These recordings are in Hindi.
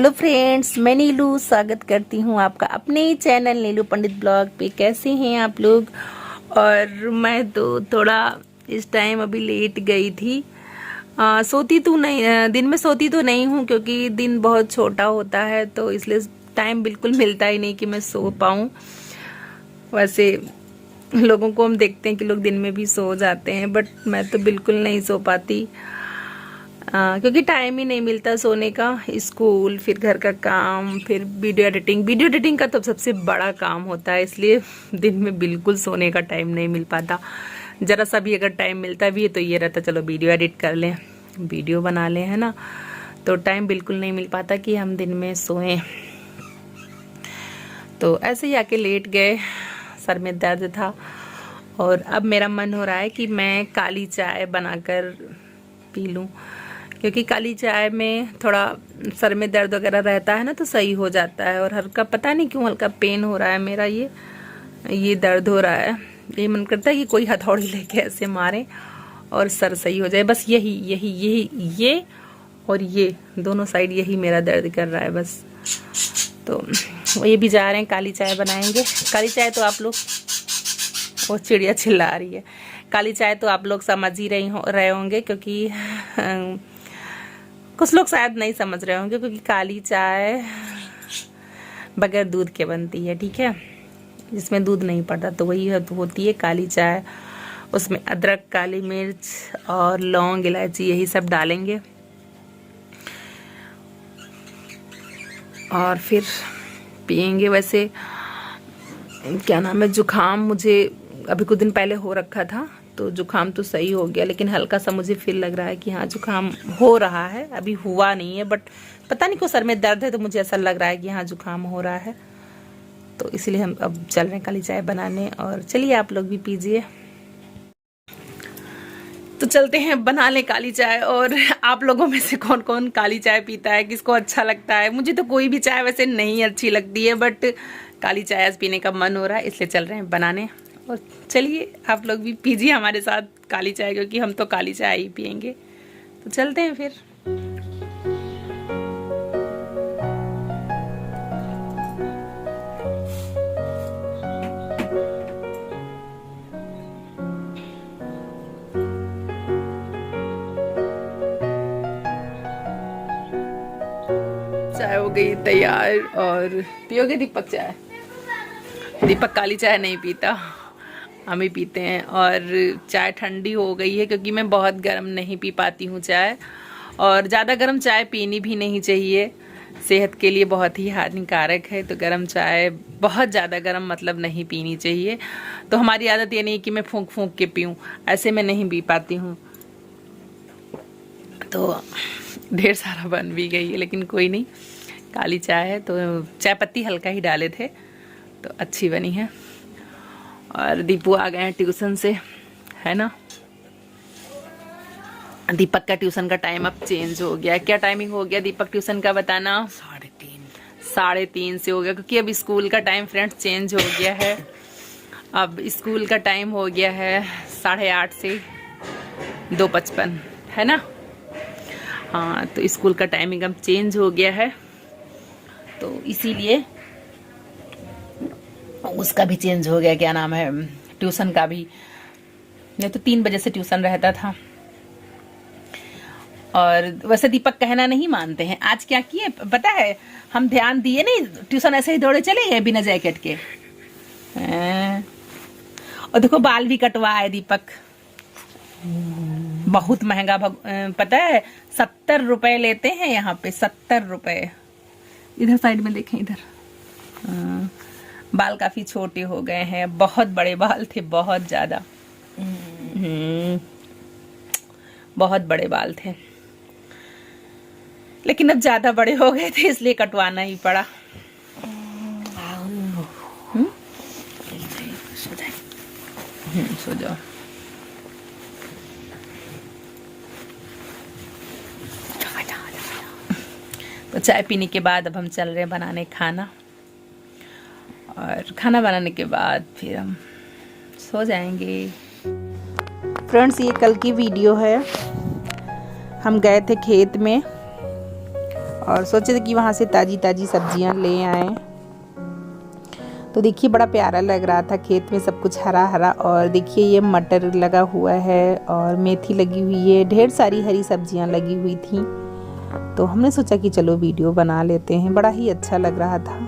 हेलो फ्रेंड्स, मैं नीलू स्वागत करती हूँ आपका अपने चैनल नीलू पंडित ब्लॉग पे। कैसे हैं आप लोग? और मैं तो थोड़ा इस टाइम अभी लेट गई थी। सोती तो नहीं, दिन में सोती तो नहीं हूँ क्योंकि दिन बहुत छोटा होता है, तो इसलिए टाइम बिल्कुल मिलता ही नहीं कि मैं सो पाऊँ। वैसे लोगों को हम देखते हैं कि लोग दिन में भी सो जाते हैं, बट मैं तो बिल्कुल नहीं सो पाती क्योंकि टाइम ही नहीं मिलता सोने का। स्कूल, फिर घर का काम, फिर वीडियो एडिटिंग का तो सबसे बड़ा काम होता है, इसलिए दिन में बिल्कुल सोने का टाइम नहीं मिल पाता। ज़रा सा भी अगर टाइम मिलता भी है तो ये रहता चलो वीडियो एडिट कर लें, वीडियो बना लें, है ना। तो टाइम बिल्कुल नहीं मिल पाता कि हम दिन में सोएं। तो ऐसे ही आके लेट गए, सर में दर्द था और अब मेरा मन हो रहा है कि मैं काली चाय बनाकर पी लूँ, क्योंकि काली चाय में थोड़ा सर में दर्द वगैरह रहता है ना, तो सही हो जाता है। और हल्का, पता नहीं क्यों हल्का पेन हो रहा है मेरा, ये दर्द हो रहा है। ये मन करता है कि कोई हथौड़ी लेके ऐसे मारे और सर सही हो जाए। बस ये और ये दोनों साइड यही मेरा दर्द कर रहा है बस। तो ये भी जा रहे हैं, काली चाय बनाएंगे। काली चाय तो आप लोग, वो चिड़िया चिल्ला रही है, काली चाय तो आप लोग समझ ही रहे होंगे, क्योंकि कुछ लोग शायद नहीं समझ रहे होंगे, क्योंकि काली चाय बगैर दूध के बनती है, ठीक है। जिसमें दूध नहीं पड़ता तो वही होती है काली चाय। उसमें अदरक, काली मिर्च और लौंग, इलायची, यही सब डालेंगे और फिर पियेंगे। वैसे क्या नाम है, जुकाम मुझे अभी कुछ दिन पहले हो रखा था, तो जुकाम तो सही हो गया, लेकिन हल्का सा मुझे फील लग रहा है कि हाँ जुकाम हो रहा है। अभी हुआ नहीं है, बट पता नहीं क्यों सर में दर्द है, तो मुझे ऐसा लग रहा है कि हाँ जुकाम हो रहा है। तो इसलिए हम अब चल रहे हैं काली चाय बनाने, और चलिए आप लोग भी पीजिए। तो चलते हैं, बना लें काली चाय। और आप लोगों में से कौन कौन काली चाय पीता है, किसको अच्छा लगता है? मुझे तो कोई भी चाय वैसे नहीं अच्छी लगती है, बट काली चाय आज पीने का मन हो रहा है, इसलिए चल रहे हैं बनाने। और चलिए आप लोग भी पीजिए हमारे साथ काली चाय, क्योंकि हम तो काली चाय ही पियेंगे। तो चलते हैं फिर। चाय हो गई तैयार, और पियोगे दीपक चाय? दीपक काली चाय नहीं पीता, हम ही पीते हैं। और चाय ठंडी हो गई है, क्योंकि मैं बहुत गर्म नहीं पी पाती हूँ चाय, और ज़्यादा गर्म चाय पीनी भी नहीं चाहिए, सेहत के लिए बहुत ही हानिकारक है। तो गर्म चाय बहुत ज़्यादा गर्म मतलब नहीं पीनी चाहिए। तो हमारी आदत ये नहीं कि मैं फूंक फूंक के पीऊँ, ऐसे मैं नहीं पी पाती हूँ। तो ढेर सारा बन भी गई है, लेकिन कोई नहीं, काली चाय है तो चाय पत्ती हल्का ही डाले थे, तो अच्छी बनी है। और दीपू आ गए हैं ट्यूशन से, है ना। दीपक का ट्यूशन का टाइम अब चेंज हो गया। क्या टाइमिंग हो गया दीपक ट्यूशन का, बताना? 3:30 से हो गया, क्योंकि अब स्कूल का टाइम फ्रेंड्स चेंज हो गया है। अब स्कूल का टाइम हो गया है 8:30 से 2:55, है ना। हाँ, तो स्कूल का टाइमिंग अब चेंज हो गया है, तो इसीलिए उसका भी चेंज हो गया। क्या नाम है, ट्यूशन का भी। नहीं तो 3 बजे से ट्यूशन रहता था। और वैसे दीपक कहना नहीं मानते हैं। आज क्या किए पता है, हम ध्यान दिए नहीं, ट्यूशन ऐसे ही दौड़े चले गए बिना जैकेट के। और देखो बाल भी कटवाए दीपक, बहुत महंगा पता है, 70 रुपए लेते हैं यहाँ पे, 70 रुपए। इधर साइड में देखें, इधर बाल काफी छोटे हो गए हैं, बहुत बड़े बाल थे, बहुत ज्यादा, बहुत बड़े बाल थे, लेकिन अब ज्यादा बड़े हो गए थे इसलिए कटवाना ही पड़ा। सो जाओ। तो चाय पीने के बाद अब हम चल रहे हैं बनाने खाना, और खाना बनाने के बाद फिर हम सो जाएंगे। फ्रेंड्स, ये कल की वीडियो है। हम गए थे खेत में और सोचे थे कि वहाँ से ताज़ी ताज़ी सब्जियाँ ले आएँ। तो देखिए बड़ा प्यारा लग रहा था, खेत में सब कुछ हरा हरा। और देखिए ये मटर लगा हुआ है और मेथी लगी हुई है, ढेर सारी हरी सब्जियां लगी हुई थी। तो हमने सोचा कि चलो वीडियो बना लेते हैं। बड़ा ही अच्छा लग रहा था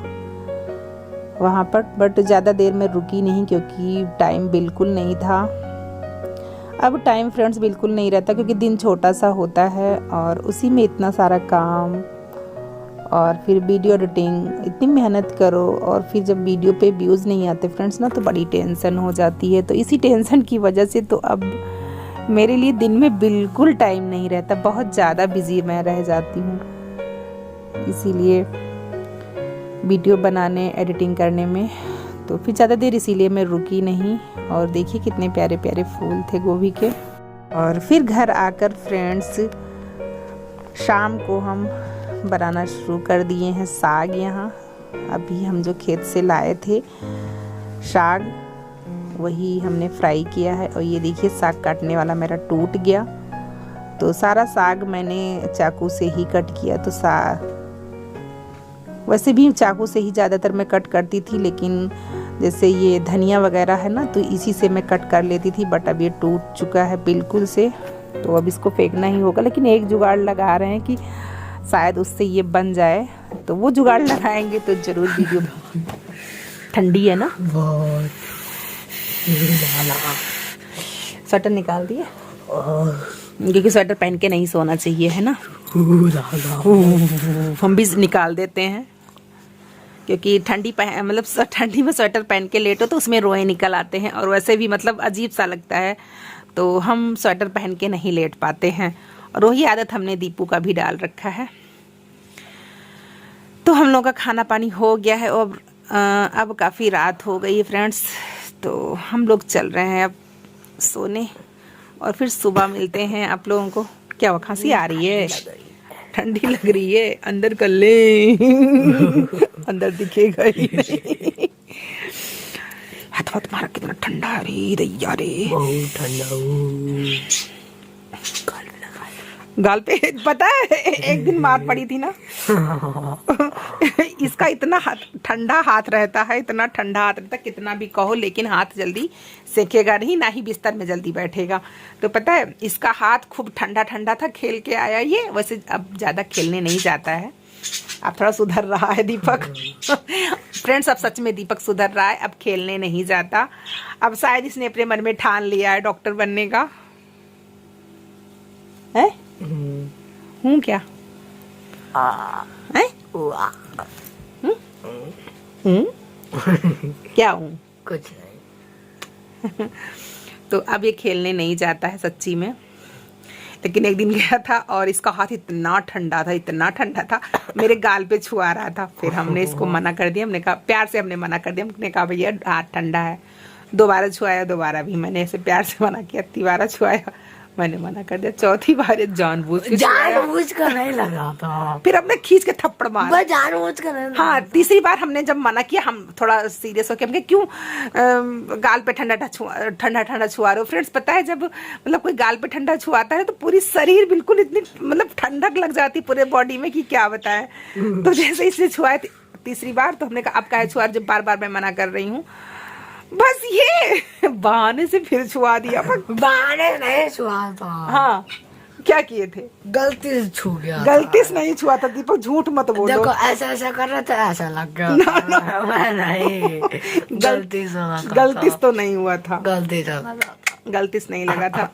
वहाँ पर, बट ज़्यादा देर में रुकी नहीं क्योंकि टाइम बिल्कुल नहीं था। अब टाइम फ्रेंड्स बिल्कुल नहीं रहता क्योंकि दिन छोटा सा होता है और उसी में इतना सारा काम और फिर वीडियो एडिटिंग, इतनी मेहनत करो और फिर जब वीडियो पे व्यूज़ नहीं आते फ्रेंड्स ना, तो बड़ी टेंशन हो जाती है। तो इसी टेंशन की वजह से तो अब मेरे लिए दिन में बिल्कुल टाइम नहीं रहता, बहुत ज़्यादा बिजी मैं रह जाती हूँ इसीलिए वीडियो बनाने एडिटिंग करने में। तो फिर ज़्यादा देर इसीलिए मैं रुकी नहीं। और देखिए कितने प्यारे प्यारे फूल थे गोभी के। और फिर घर आकर फ्रेंड्स शाम को हम बनाना शुरू कर दिए हैं साग। यहाँ अभी हम जो खेत से लाए थे साग, वही हमने फ्राई किया है। और ये देखिए साग काटने वाला मेरा टूट गया, तो सारा साग मैंने चाकू से ही कट किया। तो वैसे भी चाकू से ही ज़्यादातर मैं कट करती थी, लेकिन जैसे ये धनिया वगैरह है ना, तो इसी से मैं कट कर लेती थी। बट अब ये टूट चुका है बिल्कुल से, तो अब इसको फेंकना ही होगा। लेकिन एक जुगाड़ लगा रहे हैं कि शायद उससे ये बन जाए, तो वो जुगाड़ लगाएंगे तो जरूर वीडियो। ठंडी है ना बहुत, स्वेटर निकाल दिए क्योंकि स्वेटर पहन के नहीं सोना चाहिए है ना। हम भी निकाल देते हैं क्योंकि ठंडी में स्वेटर पहन के लेटो तो उसमें रोए निकल आते हैं और वैसे भी मतलब अजीब सा लगता है, तो हम स्वेटर पहन के नहीं लेट पाते हैं। और वही आदत हमने दीपू का भी डाल रखा है। तो हम लोग का खाना पानी हो गया है और अब काफ़ी रात हो गई है फ्रेंड्स, तो हम लोग चल रहे हैं अब सोने और फिर सुबह मिलते हैं आप लोगों को। क्या वो खांसी आ रही है? ठंडी लग रही है, अंदर कर ले अंदर दिखेगा ही नहीं। हाथ हाथ मारा, कितना ठंडा है रे दैया रे, बहुत ठंडा। गाल पे पता है एक दिन मार पड़ी थी ना इसका इतना ठंडा हाथ रहता है, इतना ठंडा हाथ रहता है, कितना भी कहो लेकिन हाथ जल्दी सेकेगा नहीं, ना ही बिस्तर में जल्दी बैठेगा। तो पता है इसका हाथ खूब ठंडा ठंडा था, खेल के आया ये। वैसे अब ज़्यादा खेलने नहीं जाता है, अब थोड़ा सुधर रहा है दीपक फ्रेंड्स, अब सच में दीपक सुधर रहा है, अब खेलने नहीं जाता। अब शायद इसने अपने मन में ठान लिया है डॉक्टर बनने का है। हूँ क्या है? क्या हूँ? कुछ नहीं तो अब ये खेलने नहीं जाता है सच्ची में। लेकिन एक दिन गया था और इसका हाथ इतना ठंडा था, इतना ठंडा था, मेरे गाल पे छुआ रहा था। फिर हमने इसको मना कर दिया, हमने कहा प्यार से हमने मना कर दिया, हमने कहा भैया हाथ ठंडा है। दोबारा छुआया, दोबारा भी मैंने ऐसे प्यार से मना किया, तीबारा छुआया, मैंने मना कर दिया, चौथी बार जानबूझ कर नहीं लगा था। फिर हमने खींच के थप्पड़ मारा, जानबूझ कर। हाँ, तीसरी बार हमने जब मना किया, हम थोड़ा सीरियस होके हमने क्यों गाल पे ठंडा ठंडा छुआ रहे हो। फ्रेंड्स पता है जब मतलब कोई गाल पे ठंडा छुआता है तो पूरी शरीर बिल्कुल इतनी मतलब ठंडक लग जाती पूरे बॉडी में कि क्या बताए। तो जैसे इसने छुआया तीसरी बार, तो हमने कहा अब क्या छुआ, जब बार बार मैं मना कर रही हूँ। बस ये बहाने से फिर छुआ दिया, बहाने नहीं छुआ था। हाँ, क्या किए थे? गलती से छू गया, गलती से नहीं छुआ था दीपक, झूठ मत बोलो। देखो ऐसा ऐसा कर रहा था, ऐसा लग गया। नहीं गलती से तो नहीं हुआ था, गलती से नहीं लगा था,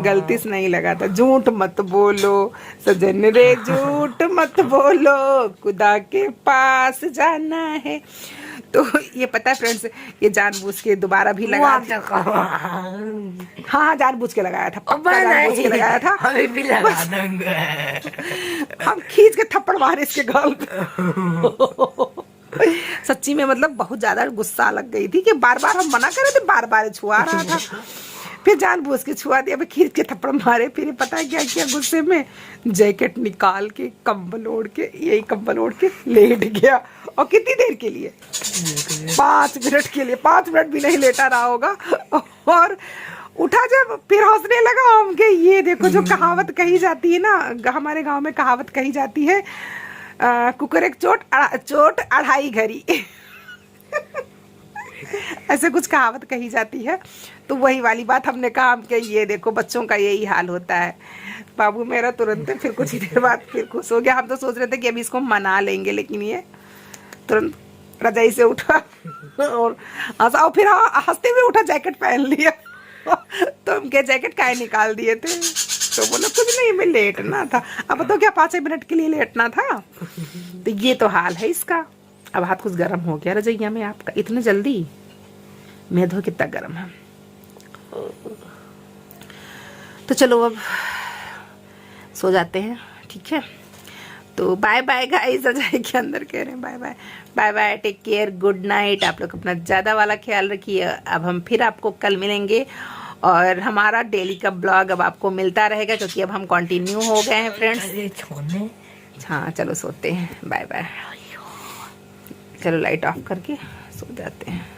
गलती से नहीं लगा था। झूठ मत बोलो सजन रे, झूठ मत बोलो, खुदा के पास जाना है। तो ये पता है फ्रेंड्स, ये जानबूझ के दोबारा भी लगाया था। हाँ, जानबूझ के लगाया था, पक्का जानबूझ के लगाया था। अभी भी लगा देंगे हम, खींच के थप्पड़ मारे इसके गाल पे। सच्ची में मतलब बहुत ज्यादा गुस्सा लग गई थी कि बार बार हम मना कर रहे थे, बार बार छुआ रहा था, फिर जानबूझ के छुआ दिया, फिर खींच के थप्पड़ मारे। फिर पता है क्या किया, गुस्से में जैकेट निकाल के कंबल ओढ़ के, यही कंबल ओढ़ के लेट गया। और कितनी देर के लिए? 5 मिनट के लिए, 5 मिनट भी नहीं लेटा रहा होगा। उठा जब फिर हंसने लगा। हम के ये देखो जो कहावत कही जाती है ना, हमारे गांव में कहावत कही जाती है, कुकर एक चोट अढ़ाई घड़ी ऐसे कुछ कहावत कही जाती है। तो वही वाली बात हमने कहा, हम के ये देखो बच्चों का यही हाल होता है। बाबू मेरा तुरंत फिर कुछ ही देर बाद फिर खुश हो गया। हम तो सोच रहे थे कि अभी इसको मना लेंगे, लेकिन ये तुरंत रजाई से उठा और हंसा, और फिर हंसते हुए उठा, जैकेट पहन लिया। तो हम क्या जैकेट काहे निकाल दिए थे, तो बोला कुछ नहीं, मैं लेटना था। अब तो क्या 5 मिनट के लिए लेटना था। तो ये तो हाल है इसका। अब हाथ कुछ गर्म हो गया रजैया में आपका, इतने जल्दी मैं धो कितना गर्म है। तो चलो अब सो जाते हैं, ठीक है। तो बाय बाय गाइस, रजाई के अंदर कह रहे हैं bye bye, bye bye, take care, good night. आप लोग अपना ज़्यादा वाला ख्याल रखिए। अब हम फिर आपको कल मिलेंगे और हमारा डेली का ब्लॉग अब आपको मिलता रहेगा, क्योंकि अब हम कंटिन्यू हो गए हैं फ्रेंड्स। हाँ चलो सोते हैं, बाय बाय। चलो लाइट ऑफ करके सो जाते हैं।